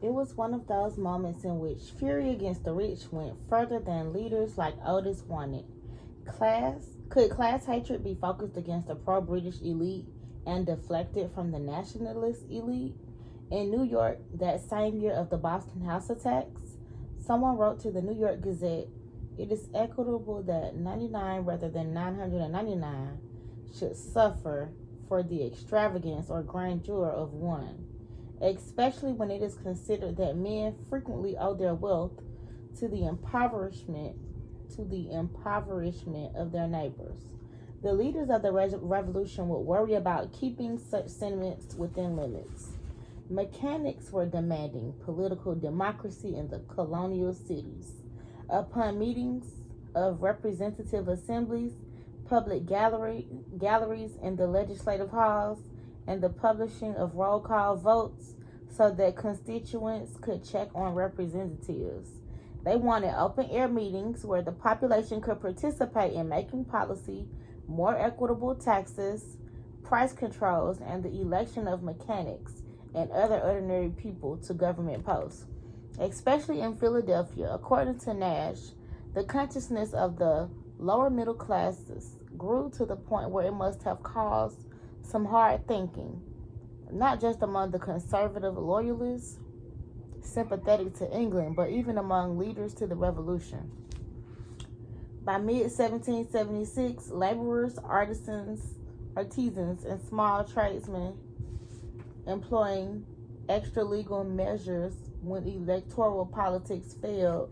It was one of those moments in which fury against the rich went further than leaders like Otis wanted. Class hatred be focused against the pro-British elite and deflected from the nationalist elite? In New York, that same year of the Boston House attacks, someone wrote to the New York Gazette, "It is equitable that 99 rather than 999 should suffer for the extravagance or grandeur of one, especially when it is considered that men frequently owe their wealth to the impoverishment of their neighbors." The leaders of the revolution would worry about keeping such sentiments within limits. Mechanics were demanding political democracy in the colonial cities. Upon meetings of representative assemblies, public galleries in the legislative halls, and the publishing of roll call votes so that constituents could check on representatives. They wanted open air meetings where the population could participate in making policy, more equitable taxes, price controls, and the election of mechanics and other ordinary people to government posts. Especially in Philadelphia, according to Nash, the consciousness of the lower middle classes grew to the point where it must have caused some hard thinking, not just among the conservative loyalists sympathetic to England, but even among leaders to the revolution. By mid-1776, laborers, artisans, and small tradesmen employing extra-legal measures when electoral politics failed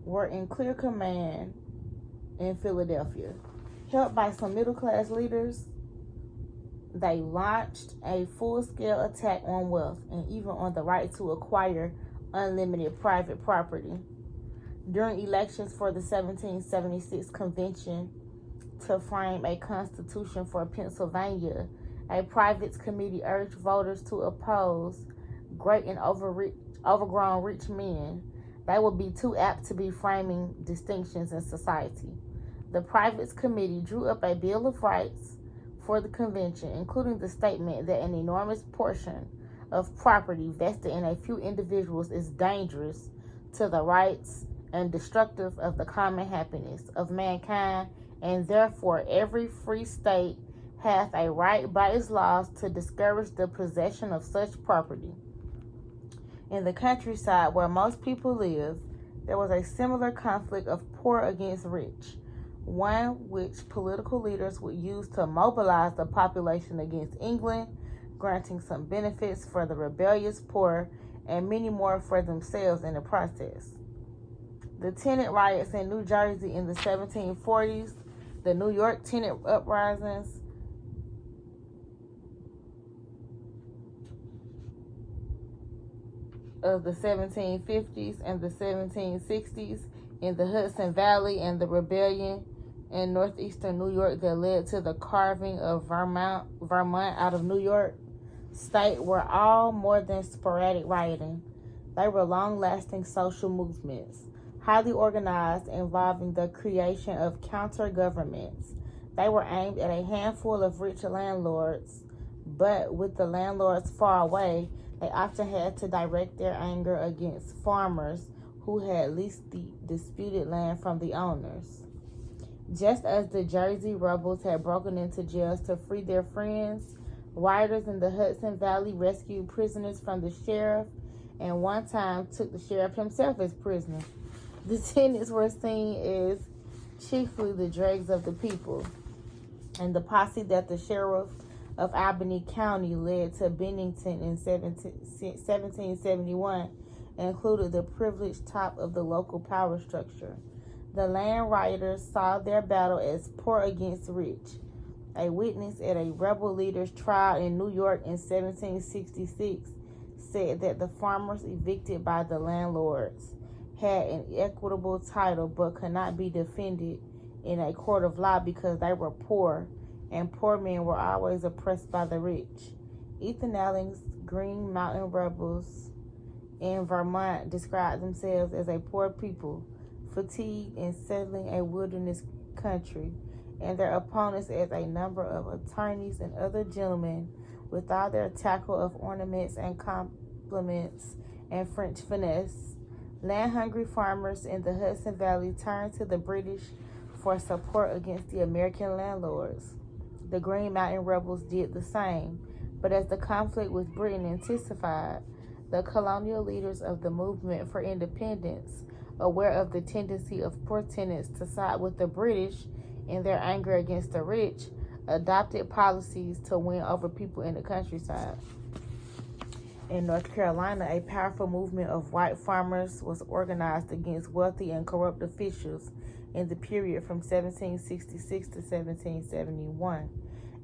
were in clear command in Philadelphia. Helped by some middle-class leaders, they launched a full-scale attack on wealth and even on the right to acquire unlimited private property. During elections for the 1776 convention to frame a constitution for Pennsylvania, a privates committee urged voters to oppose great and overgrown rich men. They would be too apt to be framing distinctions in society. The privates committee drew up a Bill of Rights for the convention, including the statement that an enormous portion of property vested in a few individuals is dangerous to the rights and destructive of the common happiness of mankind, and therefore every free state hath a right by its laws to discourage the possession of such property. In the countryside where most people live, there was a similar conflict of poor against rich, one which political leaders would use to mobilize the population against England, granting some benefits for the rebellious poor and many more for themselves in the process. The tenant riots in New Jersey in the 1740s, the New York tenant uprisings, of the 1750s and the 1760s in the Hudson Valley, and the rebellion in northeastern New York that led to the carving of Vermont out of New York State were all more than sporadic rioting. They were long-lasting social movements, highly organized, involving the creation of counter-governments. They were aimed at a handful of rich landlords, but with the landlords far away, they often had to direct their anger against farmers who had leased the disputed land from the owners. Just as the Jersey rebels had broken into jails to free their friends, rioters in the Hudson Valley rescued prisoners from the sheriff and one time took the sheriff himself as prisoner. The tenants were seen as chiefly the dregs of the people, and the posse that the sheriff of Albany County led to Bennington in 1771 included the privileged top of the local power structure. The land rioters saw their battle as poor against rich. A witness at a rebel leader's trial in New York in 1766 said that the farmers evicted by the landlords had an equitable title but could not be defended in a court of law because they were poor, and poor men were always oppressed by the rich. Ethan Allen's Green Mountain Rebels in Vermont described themselves as a poor people, fatigued in settling a wilderness country, and their opponents as a number of attorneys and other gentlemen with all their tackle of ornaments and implements and French finesse. Land-hungry farmers in the Hudson Valley turned to the British for support against the American landlords. The Green Mountain Rebels did the same, but as the conflict with Britain intensified, the colonial leaders of the movement for independence, aware of the tendency of poor tenants to side with the British in their anger against the rich, adopted policies to win over people in the countryside. In North Carolina, a powerful movement of white farmers was organized against wealthy and corrupt officials in the period from 1766 to 1771.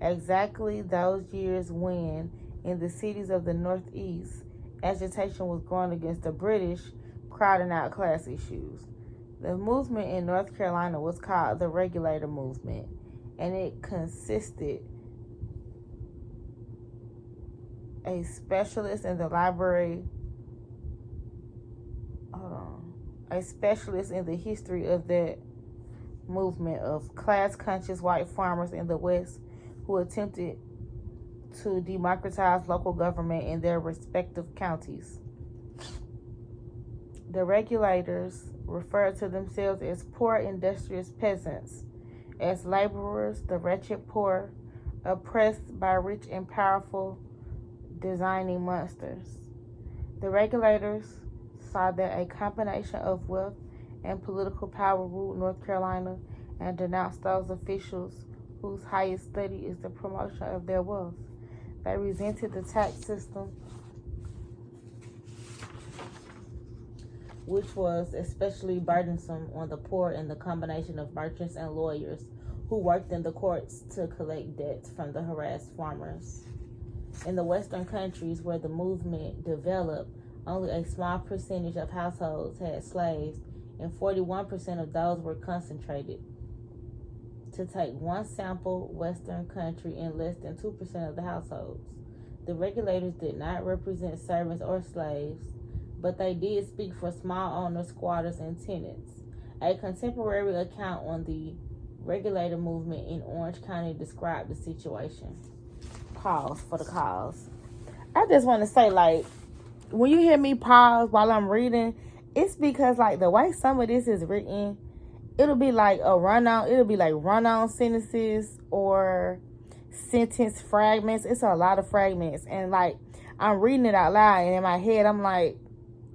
Exactly those years when, in the cities of the Northeast, agitation was growing against the British, crowding out class issues. The movement in North Carolina was called the Regulator Movement, and it consisted a specialist in the history of that movement of class-conscious white farmers in the West who attempted to democratize local government in their respective counties. The Regulators referred to themselves as poor industrious peasants, as laborers, the wretched poor, oppressed by rich and powerful designing monsters. The Regulators saw that a combination of wealth and political power ruled North Carolina and denounced those officials whose highest study is the promotion of their wealth. They resented the tax system, which was especially burdensome on the poor, and the combination of merchants and lawyers who worked in the courts to collect debts from the harassed farmers. In the Western countries where the movement developed, only a small percentage of households had slaves, and 41% of those were concentrated. To take one sample Western country in less than 2% of the households. The Regulators did not represent servants or slaves, but they did speak for small owners, squatters, and tenants. A contemporary account on the Regulator movement in Orange County described the situation. Pause for the cause. I just want to say, when you hear me pause while I'm reading, it's because, the way some of this is written, it'll be like a run-on. It'll be like run-on sentences or sentence fragments. It's a lot of fragments. And, I'm reading it out loud, and in my head, I'm like,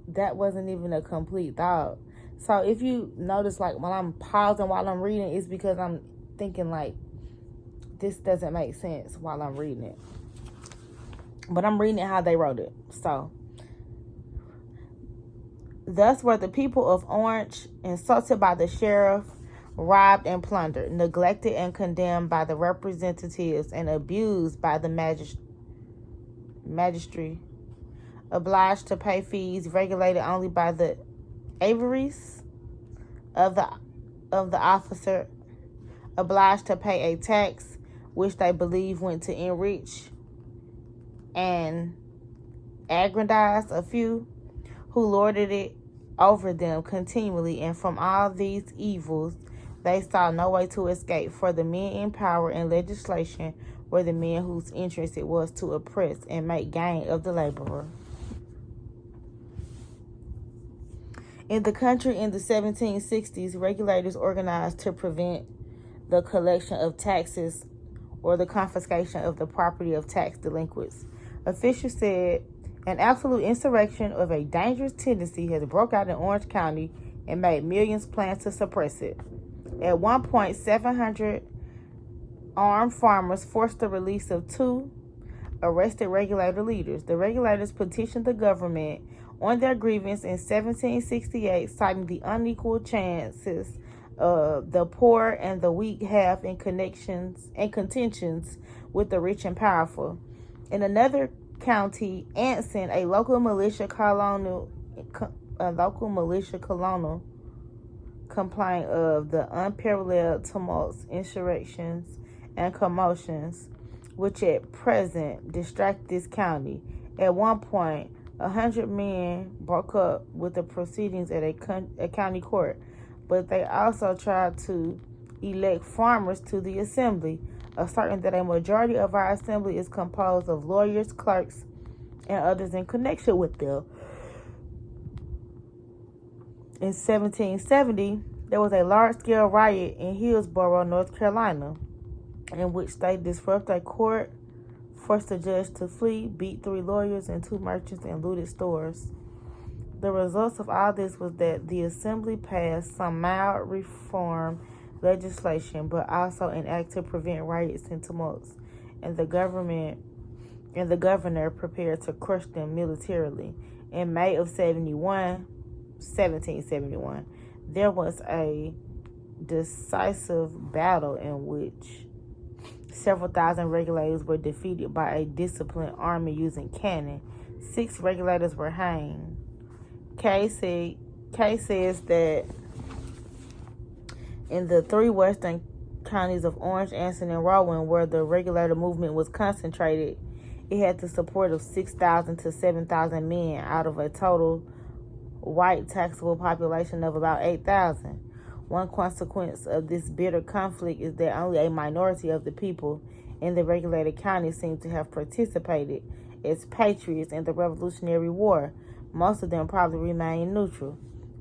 that wasn't even a complete thought. So if you notice, while I'm pausing while I'm reading, it's because I'm thinking, this doesn't make sense while I'm reading it. But I'm reading it how they wrote it. So, thus were the people of Orange insulted by the sheriff, robbed and plundered, neglected and condemned by the representatives, and abused by the magistracy, obliged to pay fees regulated only by the avarice of the officer, obliged to pay a tax which they believe went to enrich and aggrandize a few who lorded it over them continually, and from all these evils they saw no way to escape, for the men in power and legislation were the men whose interest it was to oppress and make gain of the laborer. In the country in the 1760s, Regulators organized to prevent the collection of taxes or the confiscation of the property of tax delinquents. Officials said an absolute insurrection of a dangerous tendency has broke out in Orange County and made millions plan to suppress it. At one point, 700 armed farmers forced the release of 2 arrested Regulator leaders. The Regulators petitioned the government on their grievance in 1768, citing the unequal chances the poor and the weak have in contentions with the rich and powerful. In another county, Anson, a local militia colonel complained of the unparalleled tumults, insurrections, and commotions which at present distract this county. At one point, 100 men broke up with the proceedings at a county court, but they also tried to elect farmers to the assembly, asserting that a majority of our assembly is composed of lawyers, clerks, and others in connection with them. In 1770, there was a large-scale riot in Hillsborough, North Carolina, in which they disrupted a court, forced the judge to flee, beat 3 lawyers and 2 merchants, and looted stores. The results of all this was that the Assembly passed some mild reform legislation, but also an act to prevent riots and tumults, and the governor prepared to crush them militarily. In May of 1771, there was a decisive battle in which several thousand regulators were defeated by a disciplined army using cannon. 6 regulators were hanged. Kay says that in the 3 western counties of Orange, Anson, and Rowan, where the regulator movement was concentrated, it had the support of 6,000 to 7,000 men out of a total white taxable population of about 8,000. One consequence of this bitter conflict is that only a minority of the people in the regulated counties seem to have participated as patriots in the Revolutionary War. Most of them probably remained neutral.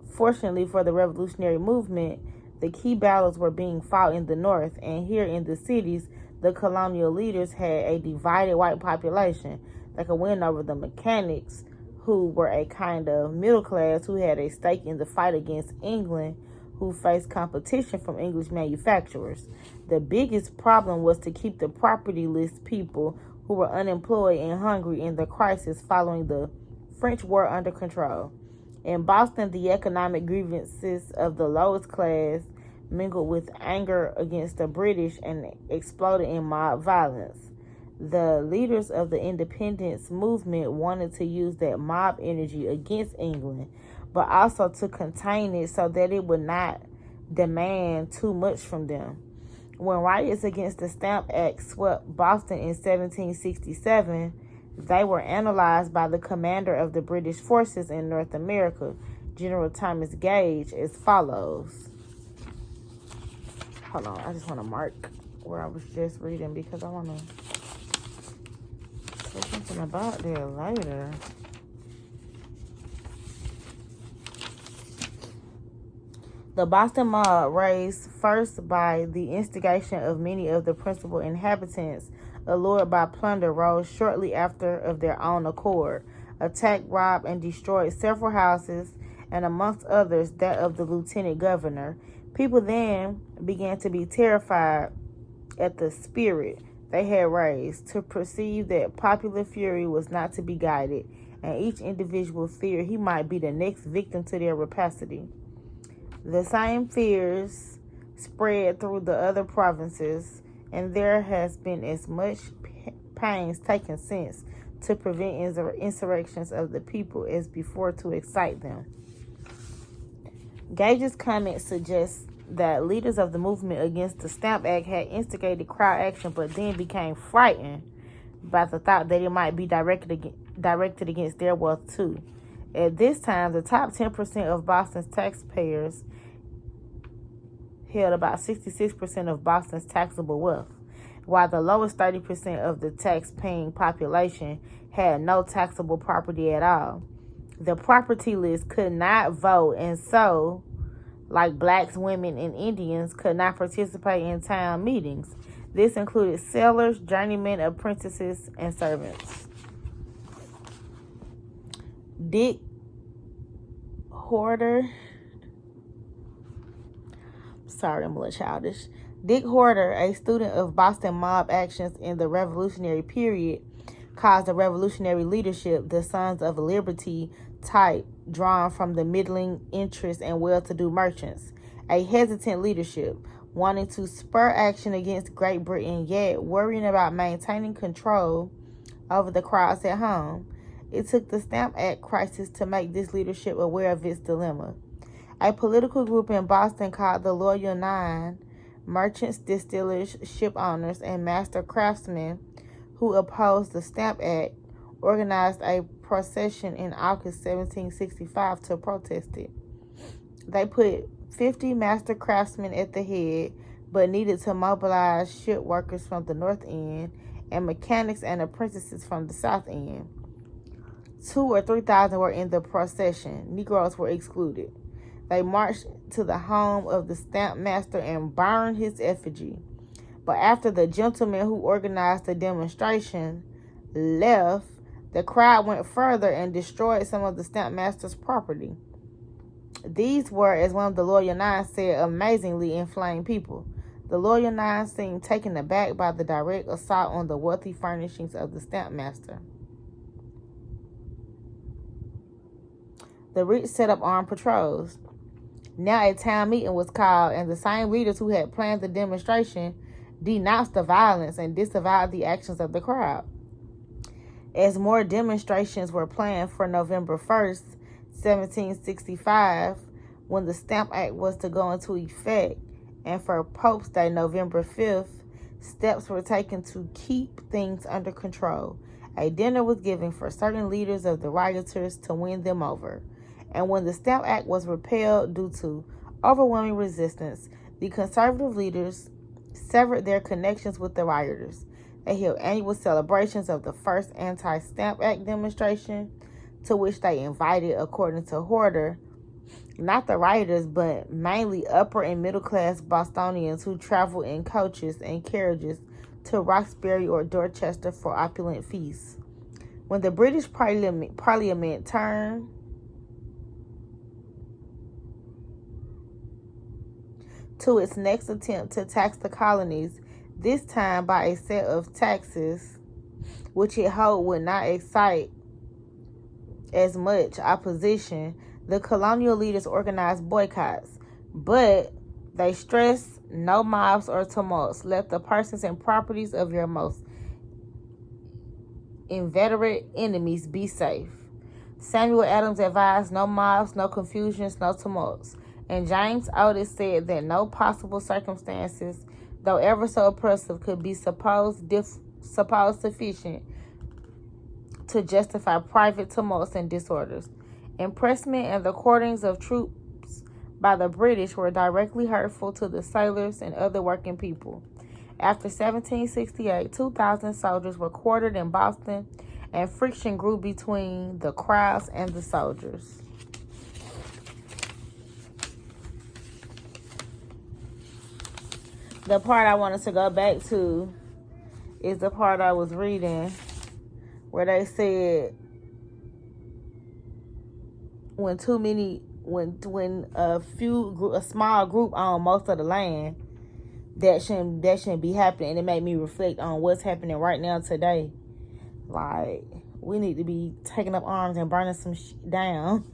Fortunately for the revolutionary movement, the key battles were being fought in the North, and here in the cities, the colonial leaders had a divided white population. They could win over the mechanics, who were a kind of middle class who had a stake in the fight against England, who faced competition from English manufacturers. The biggest problem was to keep the propertyless people who were unemployed and hungry in the crisis following the French War under control. In Boston, the economic grievances of the lowest class mingled with anger against the British and exploded in mob violence. The leaders of the independence movement wanted to use that mob energy against England, but also to contain it so that it would not demand too much from them. When riots against the Stamp Act swept Boston in 1767, they were analyzed by the commander of the British forces in North America, General Thomas Gage, as follows. Hold on, I just want to mark where I was just reading because I want to say something about that later. The Boston mob, raised first by the instigation of many of the principal inhabitants, allured by plunder, rose shortly after of their own accord, attacked, robbed, and destroyed several houses, and amongst others that of the lieutenant governor. People then began to be terrified at the spirit they had raised, to perceive that popular fury was not to be guided, and each individual feared he might be the next victim to their rapacity. The same fears spread through the other provinces, and there has been as much pains taken since to prevent insurrections of the people as before to excite them. Gage's comment suggests that leaders of the movement against the Stamp Act had instigated crowd action, but then became frightened by the thought that it might be directed against their wealth too. At this time, the top 10% of Boston's taxpayers held about 66% of Boston's taxable wealth, while the lowest 30% of the tax-paying population had no taxable property at all. The propertyless could not vote, and so, like blacks, women, and Indians, could not participate in town meetings. This included sailors, journeymen, apprentices, and servants. Dick Horder, I'm a little childish. Dick Horder, a student of Boston mob actions in the Revolutionary period, calls the revolutionary leadership the Sons of Liberty type, drawn from the middling interests and well-to-do merchants. A hesitant leadership, wanting to spur action against Great Britain, yet worrying about maintaining control over the crowds at home. It took the Stamp Act crisis to make this leadership aware of its dilemma. A political group in Boston called the Loyal Nine, merchants, distillers, ship owners, and master craftsmen who opposed the Stamp Act, organized a procession in August 1765 to protest it. They put 50 master craftsmen at the head, but needed to mobilize ship workers from the North End and mechanics and apprentices from the South End. 2,000 or 3,000 were in the procession. Negroes were excluded. They marched to the home of the stamp master and burned his effigy. But after the gentleman who organized the demonstration left, the crowd went further and destroyed some of the stamp master's property. These were, as one of the Loyal Nine said, amazingly inflamed people. The Loyal Nine seemed taken aback by the direct assault on the wealthy furnishings of the stamp master. The rich set up armed patrols. Now a town meeting was called, and the same leaders who had planned the demonstration denounced the violence and disavowed the actions of the crowd. As more demonstrations were planned for November 1st, 1765, when the Stamp Act was to go into effect, and for Pope's Day, November 5th, steps were taken to keep things under control. A dinner was given for certain leaders of the rioters to win them over. And when the Stamp Act was repealed due to overwhelming resistance, the conservative leaders severed their connections with the rioters. They held annual celebrations of the first anti-Stamp Act demonstration, to which they invited, according to Horder, not the rioters, but mainly upper and middle-class Bostonians who traveled in coaches and carriages to Roxbury or Dorchester for opulent feasts. When the British Parliament turned to its next attempt to tax the colonies, this time by a set of taxes which it hoped would not excite as much opposition, the colonial leaders organized boycotts, but they stressed no mobs or tumults. Let the persons and properties of your most inveterate enemies be safe. Samuel Adams advised no mobs, no confusions, no tumults. And James Otis said that no possible circumstances, though ever so oppressive, could be supposed sufficient to justify private tumults and disorders. Impressment and the quarterings of troops by the British were directly hurtful to the sailors and other working people. After 1768, 2,000 soldiers were quartered in Boston, and friction grew between the crowds and the soldiers. The part I wanted to go back to is the part I was reading where they said when a small group own most of the land, that shouldn't be happening. And it made me reflect on what's happening right now today. Like, we need to be taking up arms and burning some down.